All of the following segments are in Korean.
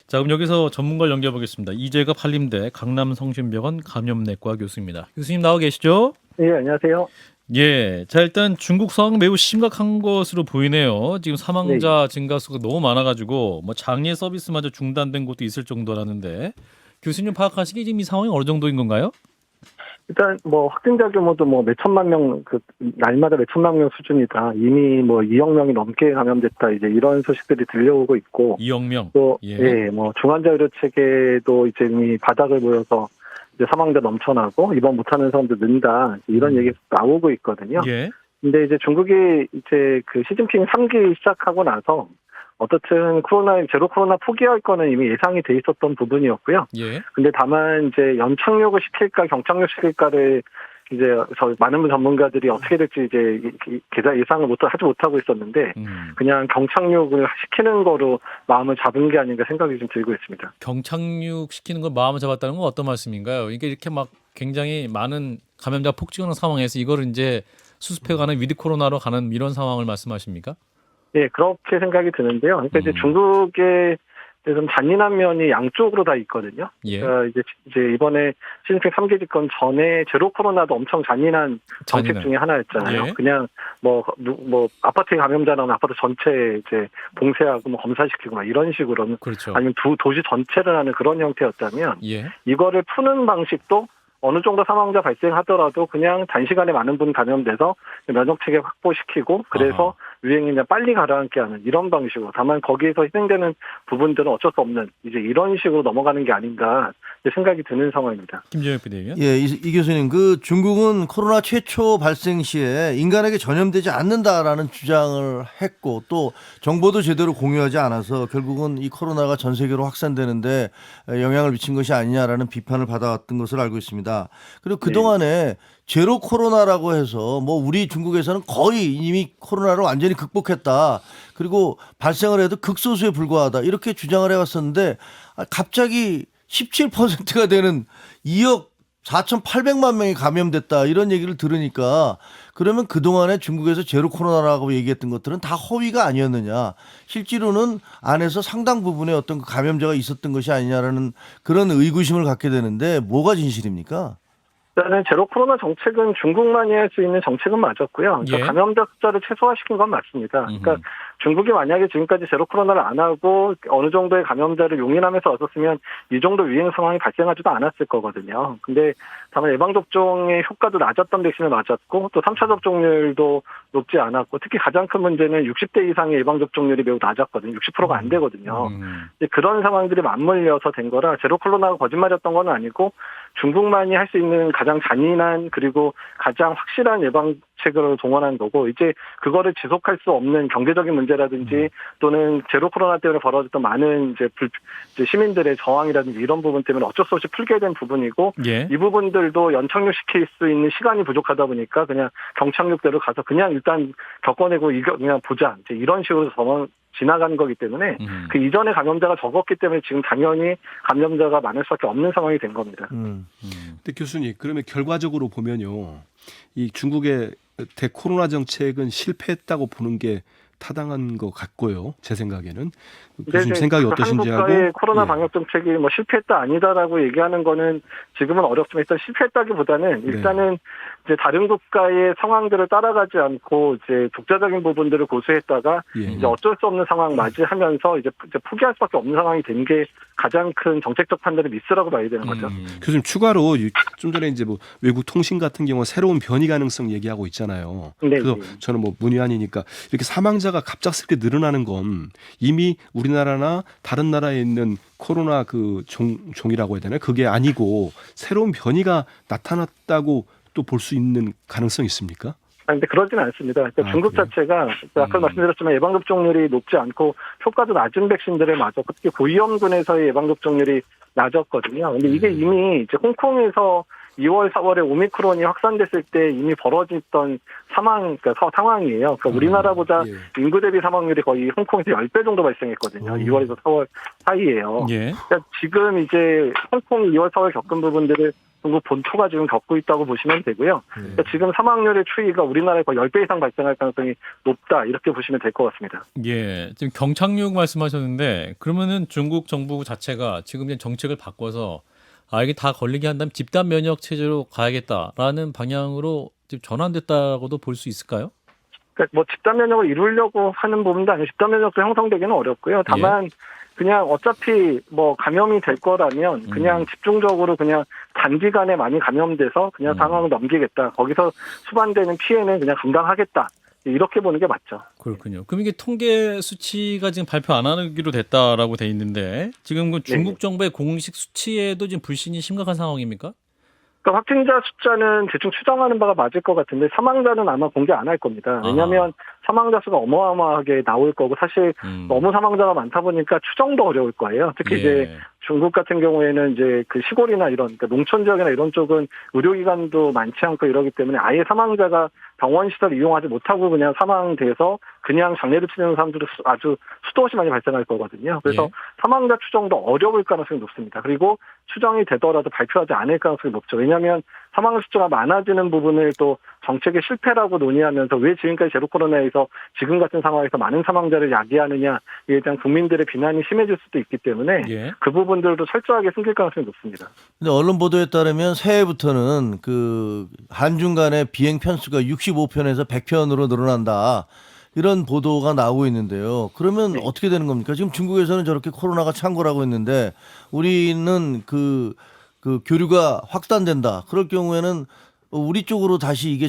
자, 그럼 여기서 전문가를 연결해보겠습니다. 이재갑 한림대 강남성심병원 감염내과 교수입니다. 교수님 나와 계시죠? 예, 안녕하세요. 예. 자, 일단 중국 상황 매우 심각한 것으로 보이네요. 지금 네. 사망자 증가수가 너무 많아가지고 뭐 장례 서비스마저 중단된 곳도 있을 정도라는데 교수님 파악하시기에 지금 이 상황이 어느 정도인 건가요? 일단 뭐 확진자 규모도 뭐 몇천만 명, 날마다 몇천만 명 수준이다. 이미 뭐 2억 명이 넘게 감염됐다. 이제 이런 소식들이 들려오고 있고, 2억 명. 또 예. 뭐 중환자 의료 체계도 이제 이미 바닥을 보여서 이제 사망자 넘쳐나고 입원 못하는 사람도 는다. 이런 얘기 나오고 있거든요. 예. 근데 이제 중국이 이제 그 시진핑 3기 시작하고 나서 어떻든 제로 코로나 포기할 거는 이미 예상이 돼 있었던 부분이었고요. 예. 근데 다만 이제 연착륙을 시킬까 경착륙 시킬까를 이제 많은 전문가들이 어떻게 될지 이제 예상을 하지 못하고 있었는데 그냥 경착륙을 시키는 거로 마음을 잡은 게 아닌가 생각이 좀 들고 있습니다. 경착륙 시키는 걸 마음을 잡았다는 건 어떤 말씀인가요? 이게 이렇게 막 굉장히 많은 감염자 폭증하는 상황에서 이거를 이제 수습해가는 위드 코로나로 가는 이런 상황을 말씀하십니까? 예, 그렇게 생각이 드는데요. 그러니까 이제 중국의 좀 잔인한 면이 양쪽으로 다 있거든요. 예. 그러니까 이제 이번에 시진핑 3기 집권 전에 제로 코로나도 엄청 잔인한 정책 중에 하나였잖아요. 예. 그냥 뭐 아파트에 감염자 나오면 아파트 전체 이제 봉쇄하고 뭐 검사시키고 막 이런 식으로는 그렇죠. 아니면 도시 전체를 하는 그런 형태였다면 예. 이거를 푸는 방식도 어느 정도 사망자 발생하더라도 그냥 단시간에 많은 분 감염돼서 면역 체계 확보시키고 그래서 유행이 그냥 빨리 가라앉게 하는 이런 방식으로 다만 거기에서 희생되는 부분들은 어쩔 수 없는 이제 이런 식으로 넘어가는 게 아닌가 생각이 드는 상황입니다. 김정혁 비대위원. 예, 이 교수님, 그 중국은 코로나 최초 발생 시에 인간에게 전염되지 않는다라는 주장을 했고 또 정보도 제대로 공유하지 않아서 결국은 이 코로나가 전 세계로 확산되는데 영향을 미친 것이 아니냐라는 비판을 받아왔던 것을 알고 있습니다. 그리고 그동안에 제로 코로나라고 해서 뭐 우리 중국에서는 거의 이미 코로나를 완전히 극복했다. 그리고 발생을 해도 극소수에 불과하다. 이렇게 주장을 해왔었는데 갑자기 17%가 되는 2억 4,800만 명이 감염됐다. 이런 얘기를 들으니까 그러면 그동안에 중국에서 제로 코로나라고 얘기했던 것들은 다 허위가 아니었느냐. 실제로는 안에서 상당 부분의 어떤 그 감염자가 있었던 것이 아니냐라는 그런 의구심을 갖게 되는데 뭐가 진실입니까? 일단은 제로 코로나 정책은 중국만이 할 수 있는 정책은 맞았고요. 그러니까 예. 감염자 숫자를 최소화시킨 건 맞습니다. 그러니까 중국이 만약에 지금까지 제로 코로나를 안 하고 어느 정도의 감염자를 용인하면서 왔었으면 이 정도 유행 상황이 발생하지도 않았을 거거든요. 근데 다만 예방접종의 효과도 낮았던 백신을 맞았고 또 3차 접종률도 높지 않았고 특히 가장 큰 문제는 60대 이상의 예방접종률이 매우 낮았거든요. 60%가 안 되거든요. 그런 상황들이 맞물려서 된 거라 제로 코로나가 거짓말이었던 건 아니고 중국만이 할 수 있는 가장 잔인한 그리고 가장 확실한 예방책을 동원한 거고 이제 그거를 지속할 수 없는 경제적인 문제라든지 또는 제로 코로나 때문에 벌어졌던 많은 이제 시민들의 저항이라든지 이런 부분 때문에 어쩔 수 없이 풀게 된 부분이고 예. 이 부분들도 연착륙 시킬 수 있는 시간이 부족하다 보니까 그냥 경착륙대로 가서 그냥 일단 겪어내고 이거 그냥 보자 이제 이런 식으로 지나간 거기 때문에 그 이전에 감염자가 적었기 때문에 지금 당연히 감염자가 많을 수밖에 없는 상황이 된 겁니다. 근데 교수님 그러면 결과적으로 보면요, 이 중국의 대코로나 정책은 실패했다고 보는 게 타당한 것 같고요. 제 생각에는 교수님 생각이 어떠신지 하고. 한국과의 코로나 방역 정책이 뭐 실패했다 아니다라고 얘기하는 거는 지금은 어렵지만 일단 실패했다기보다는 일단은 이제 다른 국가의 상황들을 따라가지 않고 이제 독자적인 부분들을 고수했다가 이제 어쩔 수 없는 상황 맞이하면서 이제 포기할 수밖에 없는 상황이 된 게 가장 큰 정책적 판단의 미스라고 봐야 되는 거죠. 교수님 추가로 좀 전에 이제 뭐 외국 통신 같은 경우 새로운 변이 가능성 얘기하고 있잖아요. 네, 그래서 저는 뭐 문외한이니까 이렇게 사망자가 갑작스럽게 늘어나는 건 이미 우리나라나 다른 나라에 있는 코로나 그 종이라고 해야 되나요? 그게 아니고 새로운 변이가 나타났다고 또 볼 수 있는 가능성이 있습니까? 근데 그러지는 않습니다. 그러니까 중국 그래요? 자체가 아까 말씀드렸지만 예방접종률이 높지 않고 효과도 낮은 백신들을 맞았고 특히 고위험군에서의 예방접종률이 낮았거든요. 근데 이게 이미 이제 홍콩에서 2월, 4월에 오미크론이 확산됐을 때 이미 벌어졌던 그러니까 상황이에요. 그러니까 우리나라보다 예. 인구 대비 사망률이 거의 홍콩에서 10배 정도 발생했거든요. 2월에서 4월 사이에요. 예. 그러니까 지금 이제 홍콩이 2월, 4월 겪은 부분들을 중국 본토가 지금 겪고 있다고 보시면 되고요. 그러니까 지금 사망률의 추이가 우리나라에 거의 10배 이상 발생할 가능성이 높다 이렇게 보시면 될 것 같습니다. 예. 지금 경착륙 말씀하셨는데 그러면은 중국 정부 자체가 지금 이제 정책을 바꿔서 이게 다 걸리게 한다면 집단 면역 체제로 가야겠다라는 방향으로 지금 전환됐다고도 볼 수 있을까요? 그러니까 뭐 집단 면역을 이루려고 하는 부분도 아니고 집단 면역도 형성되기는 어렵고요. 다만 그냥 어차피 뭐 감염이 될 거라면 그냥 집중적으로 그냥 단기간에 많이 감염돼서 그냥 상황을 넘기겠다. 거기서 수반되는 피해는 그냥 감당하겠다. 이렇게 보는 게 맞죠. 그렇군요. 그럼 이게 통계 수치가 지금 발표 안 하기로 됐다라고 돼 있는데 지금 그 중국 정부의 공식 수치에도 지금 불신이 심각한 상황입니까? 그러니까 확진자 숫자는 대충 추정하는 바가 맞을 것 같은데 사망자는 아마 공개 안 할 겁니다. 왜냐하면 사망자 수가 어마어마하게 나올 거고 사실 너무 사망자가 많다 보니까 추정도 어려울 거예요. 특히 이제 중국 같은 경우에는 이제 그 시골이나 이런 그러니까 농촌 지역이나 이런 쪽은 의료기관도 많지 않고 이러기 때문에 아예 사망자가 병원 시설을 이용하지 못하고 그냥 사망돼서 그냥 장례를 치르는 사람들이 아주 수도 없이 많이 발생할 거거든요. 그래서 사망자 추정도 어려울 가능성이 높습니다. 그리고 추정이 되더라도 발표하지 않을 가능성이 높죠. 왜냐하면 사망 숫자가 많아지는 부분을 또 정책의 실패라고 논의하면서 왜 지금까지 제로 코로나에서 지금 같은 상황에서 많은 사망자를 야기하느냐에 대한 국민들의 비난이 심해질 수도 있기 때문에 그 부분들도 철저하게 숨길 가능성이 높습니다. 근데 언론 보도에 따르면 새해부터는 그 한중 간의 비행 편수가 65편에서 100편으로 늘어난다. 이런 보도가 나오고 있는데요. 그러면 어떻게 되는 겁니까? 지금 중국에서는 저렇게 코로나가 창궐하고 있는데 우리는 그 교류가 확산된다. 그럴 경우에는 우리 쪽으로 다시 이게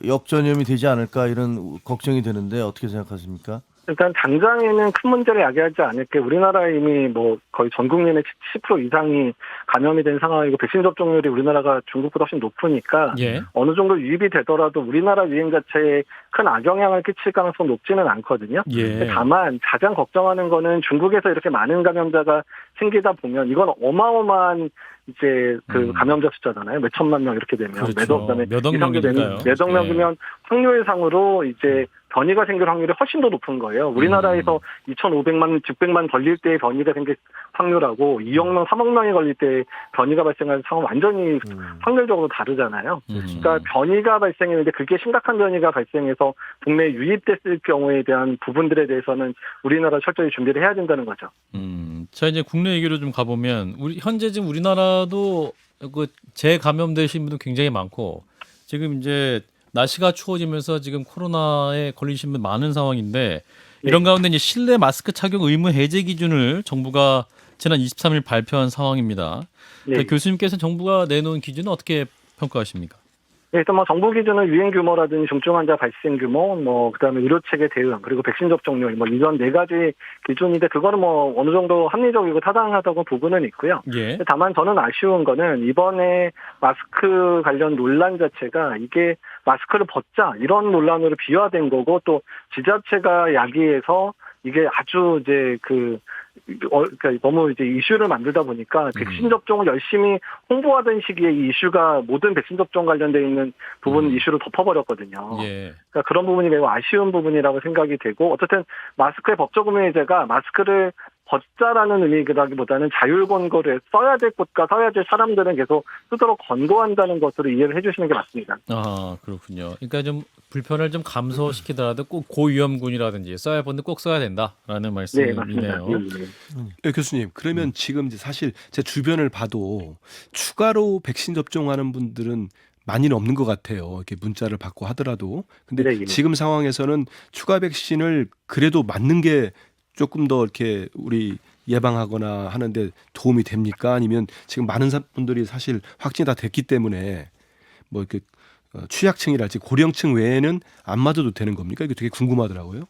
역전염이 되지 않을까 이런 걱정이 되는데 어떻게 생각하십니까? 일단 당장에는 큰 문제를 야기하지 않을 게 우리나라에 이미 뭐 거의 전 국민의 70% 이상이 감염이 된 상황이고 백신 접종률이 우리나라가 중국보다 훨씬 높으니까 어느 정도 유입이 되더라도 우리나라 유행 자체에 큰 악영향을 끼칠 가능성 높지는 않거든요. 다만 가장 걱정하는 거는 중국에서 이렇게 많은 감염자가 생기다 보면 이건 어마어마한 이제 그 감염자 숫자잖아요. 몇 천만 명 이렇게 되면 몇억 명이니까요. 몇억 명이면 확률상으로 이제 변이가 생길 확률이 훨씬 더 높은 거예요. 우리나라에서 2,500만, 600만 걸릴 때 변이가 생길 확률하고 2억 명, 3억 명이 걸릴 때 변이가 발생할 상황은 완전히 확률적으로 다르잖아요. 그러니까 변이가 발생했는데 그게 심각한 변이가 발생해서 국내에 유입됐을 경우에 대한 부분들에 대해서는 우리나라 철저히 준비를 해야 된다는 거죠. 자 이제 국내 얘기로 좀 가보면 현재 지금 우리나라도 그 재감염되신 분도 굉장히 많고 지금 이제 날씨가 추워지면서 지금 코로나에 걸리신 분 많은 상황인데 이런 가운데 이제 실내 마스크 착용 의무 해제 기준을 정부가 지난 23일 발표한 상황입니다. 교수님께서 정부가 내놓은 기준은 어떻게 평가하십니까? 일단 뭐 정부 기준은 유행 규모라든지 중증 환자 발생 규모, 뭐 그다음에 의료 체계 대응, 그리고 백신 접종률, 뭐 이런 네 가지 기준인데 그거는 뭐 어느 정도 합리적이고 타당하다고 부분은 있고요. 다만 저는 아쉬운 거는 이번에 마스크 관련 논란 자체가 이게 마스크를 벗자 이런 논란으로 비화된 거고 또 지자체가 야기해서 이게 아주 이제 그러니까 너무 이제 이슈를 만들다 보니까 백신 접종을 열심히 홍보하던 시기에 이 이슈가 모든 백신 접종 관련돼 있는 부분 이슈를 덮어버렸거든요. 그러니까 그런 부분이 매우 아쉬운 부분이라고 생각이 되고 어쨌든 마스크의 법적 의무 해제가 마스크를 벗자라는 의미라기보다는 자율 권고를 써야 될 곳과 써야 될 사람들은 계속 쓰도록 권고한다는 것으로 이해를 해주시는 게 맞습니다. 아 그렇군요. 그러니까 좀 불편을 좀 감소시키더라도 꼭 고위험군이라든지 써야 할 분들 꼭 써야 된다라는 말씀이네요. 교수님 그러면 지금 이제 사실 제 주변을 봐도 추가로 백신 접종하는 분들은 많이는 없는 것 같아요. 이렇게 문자를 받고 하더라도. 근데 지금 상황에서는 추가 백신을 그래도 맞는 게 조금 더 이렇게 우리 예방하거나 하는데 도움이 됩니까? 아니면 지금 많은 분들이 사실 확진이 다 됐기 때문에 뭐 이렇게 취약층이랄지 고령층 외에는 안 맞아도 되는 겁니까? 이게 되게 궁금하더라고요.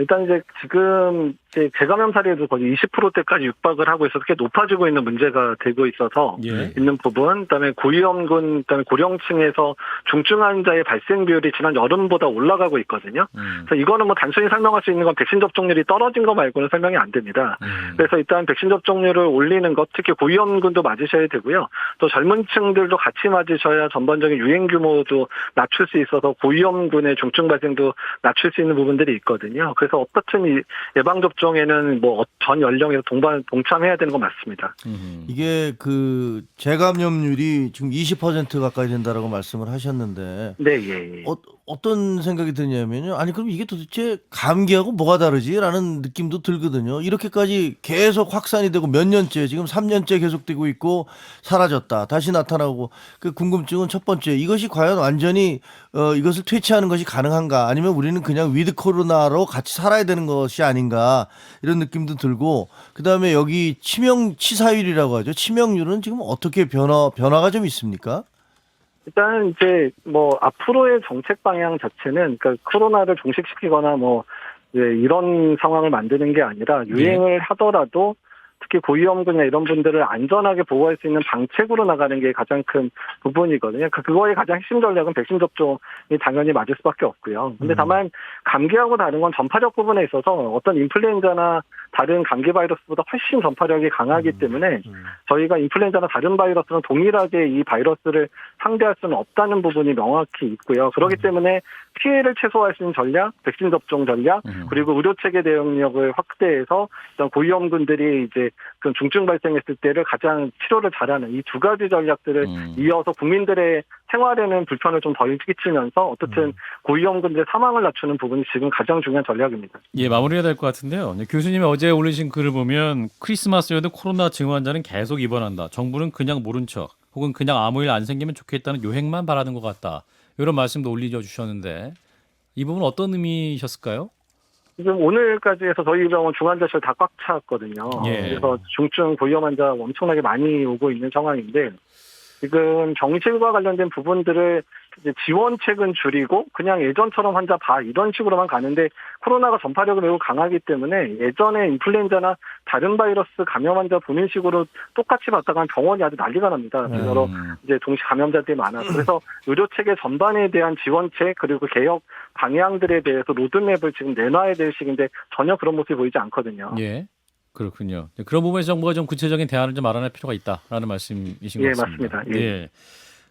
일단 이제 지금 이제 재감염 사례도 거의 20%대까지 육박을 하고 있어서 꽤 높아지고 있는 문제가 되고 있어서 예. 있는 부분, 그다음에 고위험군, 그다음에 고령층에서 중증 환자의 발생 비율이 지난 여름보다 올라가고 있거든요. 그래서 이거는 뭐 단순히 설명할 수 있는 건 백신 접종률이 떨어진 거 말고는 설명이 안 됩니다. 그래서 일단 백신 접종률을 올리는 것, 특히 고위험군도 맞으셔야 되고요. 또 젊은 층들도 같이 맞으셔야 전반적인 유행 규모도 낮출 수 있어서 고위험군의 중증 발생도 낮출 수 있는 부분들이 있거든요. 그래서 어떻든 이 예방 접종에는 뭐 전 연령에서 동참해야 되는 건 맞습니다. 이게 그 재감염률이 지금 20% 가까이 된다라고 말씀을 하셨는데 네, 예. 어떤 생각이 드냐면요. 아니 그럼 이게 도대체 감기하고 뭐가 다르지라는 느낌도 들거든요. 이렇게까지 계속 확산이 되고 몇 년째 지금 3년째 계속되고 있고 사라졌다. 다시 나타나고 그 궁금증은 첫 번째 이것이 과연 완전히 이것을 퇴치하는 것이 가능한가 아니면 우리는 그냥 위드 코로나로 같이 살아야 되는 것이 아닌가 이런 느낌도 들고 그다음에 여기 치사율이라고 하죠. 치명률은 지금 어떻게 변화가 좀 있습니까? 일단 이제 뭐 앞으로의 정책 방향 자체는 그러니까 코로나를 종식시키거나 뭐 이제 이런 상황을 만드는 게 아니라 유행을 하더라도 특히 고위험군이나 이런 분들을 안전하게 보호할 수 있는 방책으로 나가는 게 가장 큰 부분이거든요. 그거의 가장 핵심 전략은 백신 접종이 당연히 맞을 수밖에 없고요. 근데 다만 감기하고 다른 건 전파력 부분에 있어서 어떤 인플루엔자나 다른 감기 바이러스보다 훨씬 전파력이 강하기 때문에 저희가 인플루엔자나 다른 바이러스는 동일하게 이 바이러스를 상대할 수는 없다는 부분이 명확히 있고요. 그렇기 때문에 피해를 최소화할 수 있는 전략, 백신 접종 전략, 그리고 의료 체계 대응력을 확대해서 고위험군들이 이제 그 중증 발생했을 때를 가장 치료를 잘하는 이 두 가지 전략들을 이어서 국민들의 생활에는 불편을 좀 덜 끼치면서 어떻든 고위험군들의 사망을 낮추는 부분이 지금 가장 중요한 전략입니다. 예, 마무리가 될 것 같은데요. 교수님이 어제 올리신 글을 보면 크리스마스여도 코로나 증 환자는 계속 입원한다. 정부는 그냥 모른 척 혹은 그냥 아무 일 안 생기면 좋겠다는 요행만 바라는 것 같다. 이런 말씀도 올려주셨는데 이 부분 어떤 의미셨을까요? 지금 오늘까지 해서 저희 병원 중환자실 다 꽉 찼거든요. 예. 그래서 중증 고위험 환자 엄청나게 많이 오고 있는 상황인데 지금 병실과 관련된 부분들을 이제 지원책은 줄이고 그냥 예전처럼 환자 봐 이런 식으로만 가는데 코로나가 전파력이 매우 강하기 때문에 예전에 인플루엔자나 다른 바이러스 감염 환자 보는 식으로 똑같이 봤다가 병원이 아주 난리가 납니다. 여러 이제 동시 감염자들이 많아서 그래서 의료 체계 전반에 대한 지원책 그리고 개혁 방향들에 대해서 로드맵을 지금 내놔야 될 시기인데 전혀 그런 모습이 보이지 않거든요. 예. 그렇군요. 그런 부분에서 정부가 좀 구체적인 대안을 좀 마련할 필요가 있다라는 말씀이신 것 예, 같습니다. 맞습니다. 예.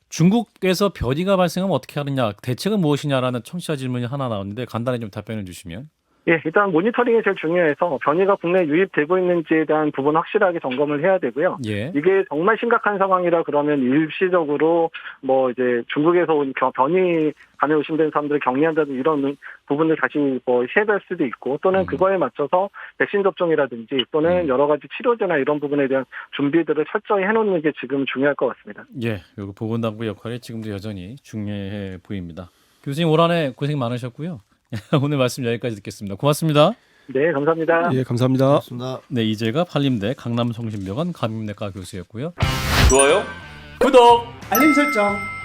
중국에서 변이가 발생하면 어떻게 하느냐, 대책은 무엇이냐라는 청취자 질문이 하나 나왔는데 간단히 좀 답변해 주시면. 예, 일단 모니터링이 제일 중요해서 변이가 국내에 유입되고 있는지에 대한 부분 확실하게 점검을 해야 되고요. 예. 이게 정말 심각한 상황이라 그러면 일시적으로 뭐 이제 중국에서 온 변이 감염 의심된 사람들을 격리한다든지 이런 부분을 다시 뭐 해볼 수도 있고 또는 그거에 맞춰서 백신 접종이라든지 또는 여러 가지 치료제나 이런 부분에 대한 준비들을 철저히 해놓는 게 지금 중요할 것 같습니다. 예, 그리고 보건당국 역할이 지금도 여전히 중요해 보입니다. 교수님 올 한해 고생 많으셨고요. 오늘 말씀 여기까지 듣겠습니다. 고맙습니다. 네, 감사합니다. 예, 감사합니다. 고맙습니다. 네, 이제가 한림대 강남성심병원 감염내과 교수였고요. 좋아요, 구독, 알림 설정.